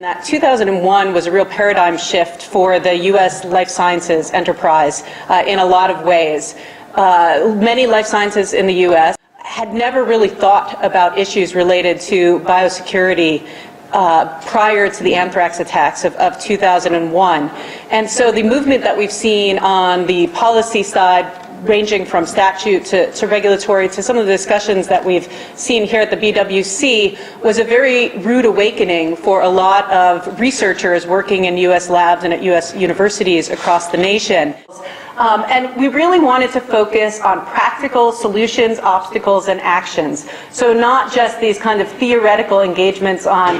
That 2001 was a real paradigm shift for the U.S. life sciences enterprise in a lot of ways. Many life sciences in the U.S. had never really thought about issues related to biosecurity prior to the anthrax attacks of 2001. And so the movement that we've seen on the policy side, ranging from statute to regulatory, to some of the discussions that we've seen here at the BWC, was a very rude awakening for a lot of researchers working in U.S. labs and at U.S. universities across the nation. And we really wanted to focus on practical solutions, obstacles, and actions. So not just these kind of theoretical engagements on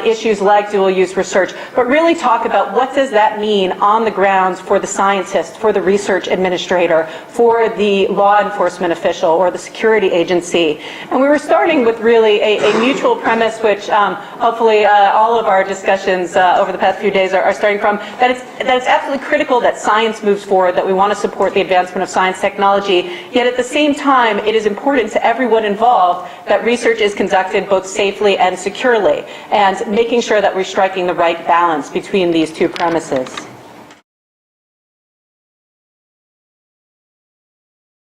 issues like dual-use research, but really talk about what does that mean on the ground for the scientist, for the research administrator, for the law enforcement official or the security agency. And we were starting with really a mutual premise, which hopefully all of our discussions over the past few days are starting from, that it's absolutely critical that science moves forward, that we want to support the advancement of science technology, yet at the same time it is important to everyone involved that research is conducted both safely and securely, and making sure that we're striking the right balance between these two premises.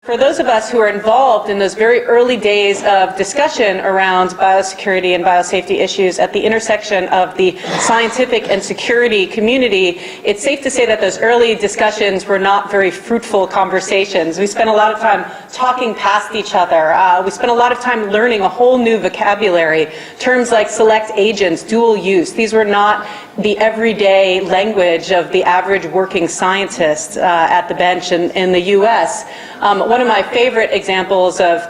For those of us who are involved in those very early days of discussion around biosecurity and biosafety issues at the intersection of the scientific and security community, it's safe to say that those early discussions were not very fruitful conversations. We spent a lot of time talking past each other. We spent a lot of time learning a whole new vocabulary. Terms like select agents, dual use, these were not the everyday language of the average working scientist at the bench in the U.S. One of my favorite examples of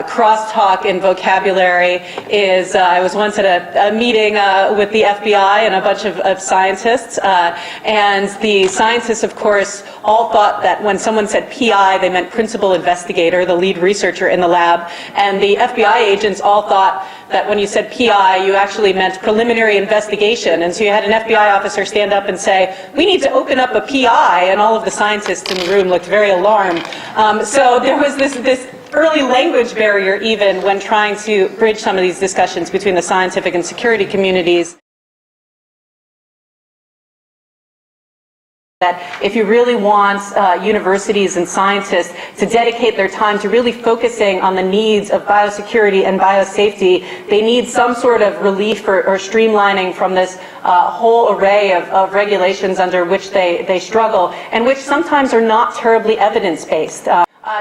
crosstalk in vocabulary is I was once at a meeting with the FBI and a bunch of scientists, and the scientists, of course, all thought that when someone said PI, they meant principal investigator, the lead researcher in the lab, and the FBI agents all thought that when you said PI, you actually meant preliminary investigation. And so you had an FBI officer stand up and say, "We need to open up a PI," and all of the scientists in the room looked very alarmed. So there was this early language barrier even when trying to bridge some of these discussions between the scientific and security communities. That if you really want universities and scientists to dedicate their time to really focusing on the needs of biosecurity and biosafety, they need some sort of relief or streamlining from this whole array of regulations under which they struggle, and which sometimes are not terribly evidence-based.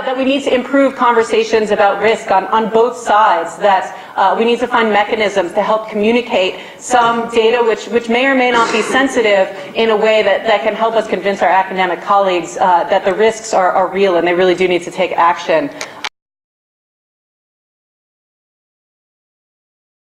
That we need to improve conversations about risk on both sides, that we need to find mechanisms to help communicate some data which may or may not be sensitive in a way that can help us convince our academic colleagues that the risks are real and they really do need to take action.